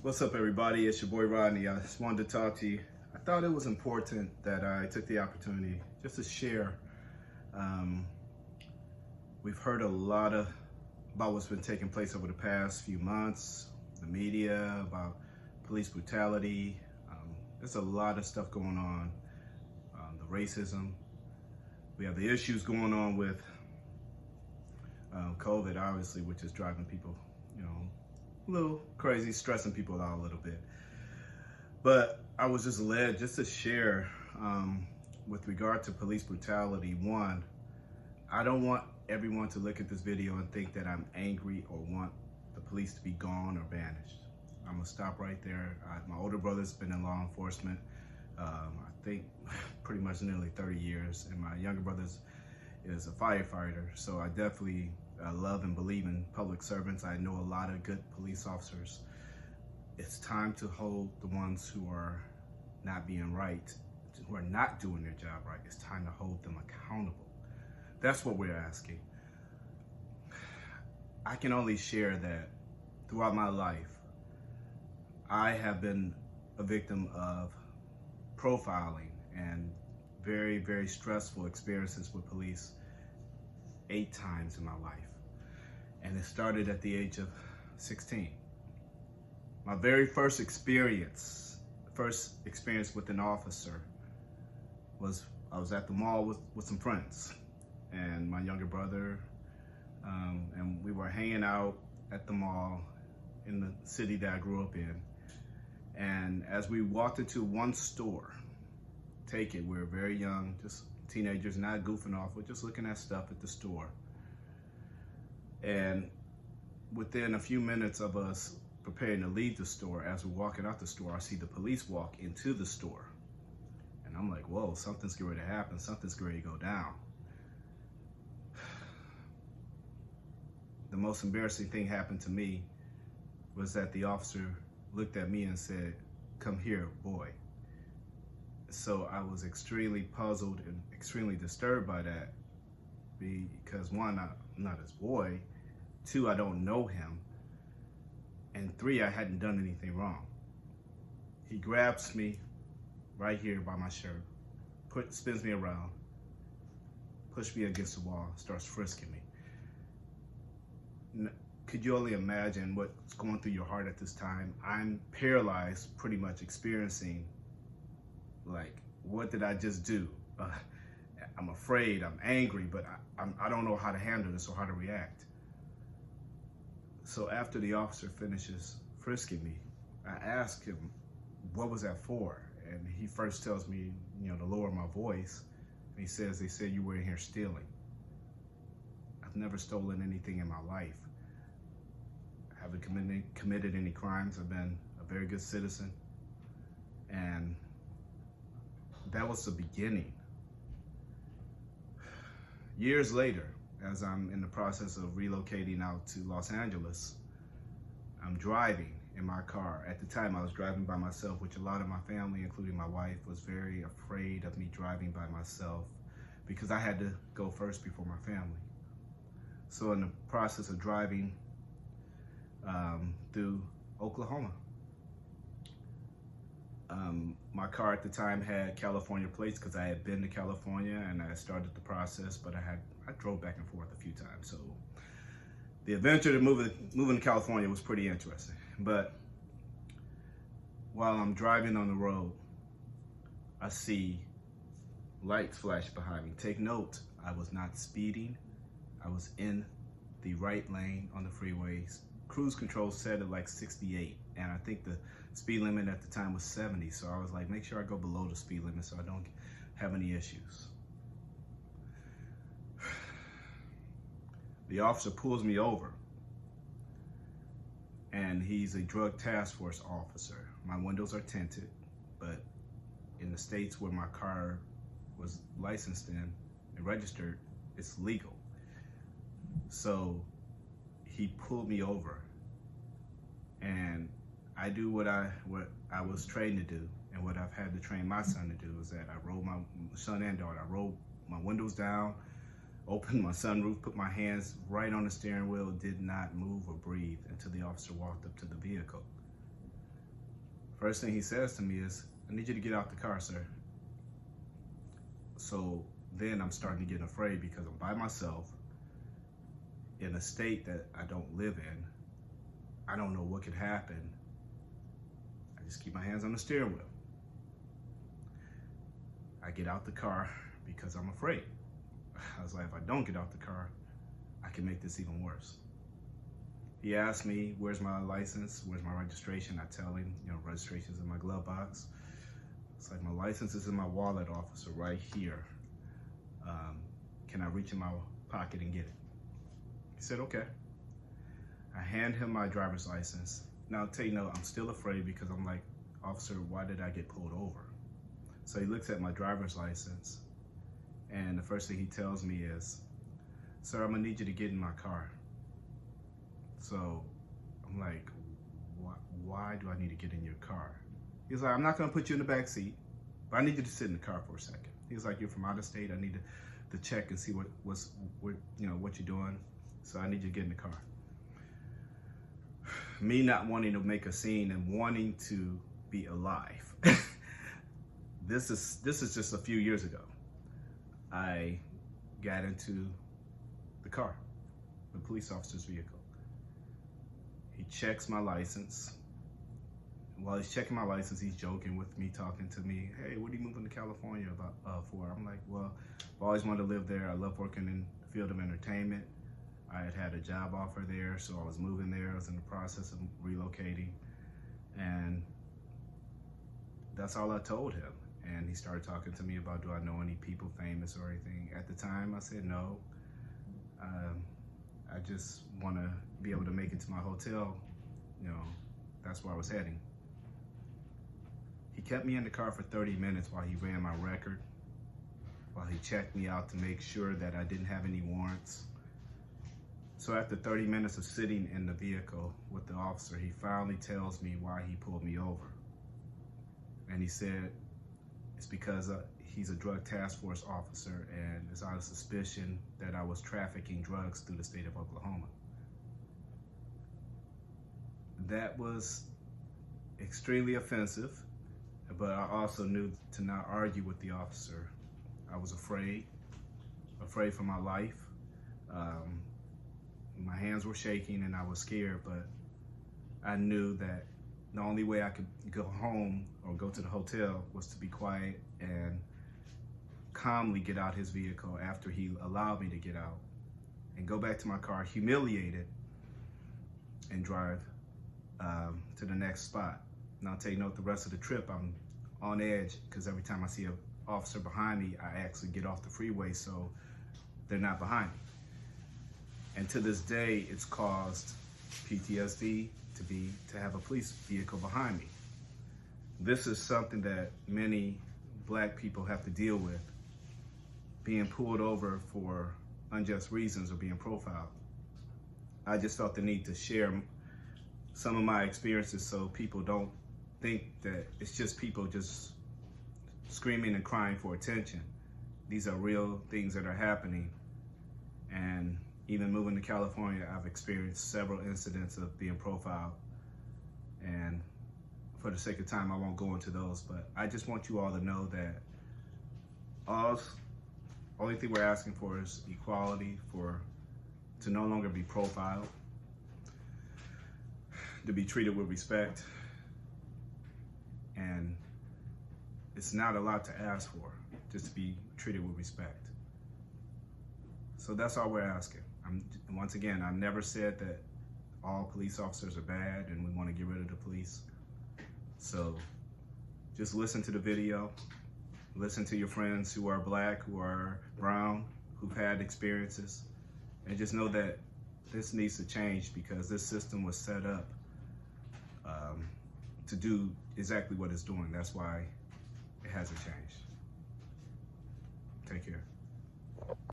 What's up, everybody? It's your boy Rodney. I just wanted to talk to you. I thought it was important that I took the opportunity just to share. Um, we've heard a lot about what's been taking place over the past few months, the media, about police brutality. There's a lot of stuff going on, the racism. We have the issues going on with COVID, obviously, which is driving people, a little crazy, stressing people out a little bit. But I was just led just to share with regard to police brutality. One, I don't want everyone to look at this video and think that I'm angry or want the police to be gone or banished. I'm gonna stop right there. My older brother's been in law enforcement, I think pretty much nearly 30 years, and my younger brother is a firefighter. So I definitely love and believe in public servants. I know a lot of good police officers. It's time to hold the ones who are not being right, who are not doing their job right. It's time to hold them accountable. That's what we're asking. I can only share that throughout my life, I have been a victim of profiling and very, very stressful experiences with police 8 times in my life. And it started at the age of 16. My very first experience with an officer was I was at the mall with some friends and my younger brother, and we were hanging out at the mall in the city that I grew up in. And as we walked into one store, we were very young, just teenagers, not goofing off, we're just looking at stuff at the store. And within a few minutes of us preparing to leave the store, as we're walking out the store, I see the police walk into the store. And I'm like, whoa, something's going to happen. Something's going to go down. The most embarrassing thing happened to me was that the officer looked at me and said, "Come here, boy." So I was extremely puzzled and extremely disturbed by that, because one, I'm not his boy. 2, I don't know him. And 3, I hadn't done anything wrong. He grabs me right here by my shirt, spins me around, pushed me against the wall, starts frisking me. Could you only imagine what's going through your heart at this time? I'm paralyzed, pretty much experiencing, like, what did I just do? I'm afraid, I'm angry, but I don't know how to handle this or how to react. So after the officer finishes frisking me, I ask him, what was that for? And he first tells me, to lower my voice. And he says, "They said you were in here stealing." I've never stolen anything in my life. I haven't committed any crimes. I've been a very good citizen. And that was the beginning. Years later, as I'm in the process of relocating out to Los Angeles, I'm driving in my car. At the time, I was driving by myself, which a lot of my family, including my wife, was very afraid of me driving by myself because I had to go first before my family. So in the process of driving through Oklahoma, my car at the time had California plates because I had been to California and I started the process, but I drove back and forth a few times. So the adventure to moving to California was pretty interesting. But while I'm driving on the road, I see lights flash behind me. Take note, I was not speeding. I was in the right lane on the freeways. Cruise control set at like 68, and I think the speed limit at the time was 70. So I was like, make sure I go below the speed limit so I don't have any issues. The officer pulls me over, and he's a drug task force officer. My windows are tinted, but in the states where my car was licensed in and registered, it's legal. So he pulled me over, and I do what I was trained to do, and what I've had to train my son to do is that I roll my son and daughter. I rolled my windows down, opened my sunroof, put my hands right on the steering wheel, did not move or breathe until the officer walked up to the vehicle. First thing he says to me is, "I need you to get out the car, sir." So then I'm starting to get afraid because I'm by myself in a state that I don't live in. I don't know what could happen. I just keep my hands on the steering wheel. I get out the car because I'm afraid. I was like, if I don't get out the car, I can make this even worse. He asked me, where's my license? Where's my registration? I tell him, registration's in my glove box. It's like, my license is in my wallet, officer, right here. Can I reach in my pocket and get it? He said, okay. I hand him my driver's license. Now, I'll tell you, I'm still afraid because I'm like, officer, why did I get pulled over? So he looks at my driver's license, and the first thing he tells me is, sir, I'm gonna need you to get in my car. So I'm like, why do I need to get in your car? He's like, I'm not gonna put you in the back seat, but I need you to sit in the car for a second. He's like, you're from out of state. I need to check and see what you're doing. So I need you to get in the car. Me not wanting to make a scene and wanting to be alive. This is just a few years ago. I got into the car, the police officer's vehicle. He checks my license. While he's checking my license, he's joking with me, talking to me. Hey, what are you moving to California for? I'm like, well, I've always wanted to live there. I love working in the field of entertainment. I had a job offer there, so I was moving there. I was in the process of relocating. And that's all I told him. And he started talking to me about, do I know any people famous or anything? At the time, I said no. I just want to be able to make it to my hotel. That's where I was heading. He kept me in the car for 30 minutes while he ran my record, while he checked me out to make sure that I didn't have any warrants. So after 30 minutes of sitting in the vehicle with the officer, he finally tells me why he pulled me over. And he said, it's because he's a drug task force officer and it's out of suspicion that I was trafficking drugs through the state of Oklahoma. That was extremely offensive, but I also knew to not argue with the officer. I was afraid for my life. My hands were shaking and I was scared, but I knew that the only way I could go home or go to the hotel was to be quiet and calmly get out his vehicle after he allowed me to get out and go back to my car, humiliated, and drive to the next spot. And I'll tell you, the rest of the trip, I'm on edge because every time I see an officer behind me, I actually get off the freeway so they're not behind me. And to this day, it's caused PTSD to have a police vehicle behind me. This is something that many black people have to deal with, being pulled over for unjust reasons or being profiled. I just felt the need to share some of my experiences so people don't think that it's just people just screaming and crying for attention. These are real things that are happening. And even moving to California, I've experienced several incidents of being profiled. And for the sake of time, I won't go into those, but I just want you all to know that only thing we're asking for is equality, to no longer be profiled, to be treated with respect. And it's not a lot to ask for, just to be treated with respect. So that's all we're asking. Once again, I never said that all police officers are bad and we want to get rid of the police. So just listen to the video, listen to your friends who are black, who are brown, who've had experiences, and just know that this needs to change because this system was set up to do exactly what it's doing. That's why it hasn't changed. Take care.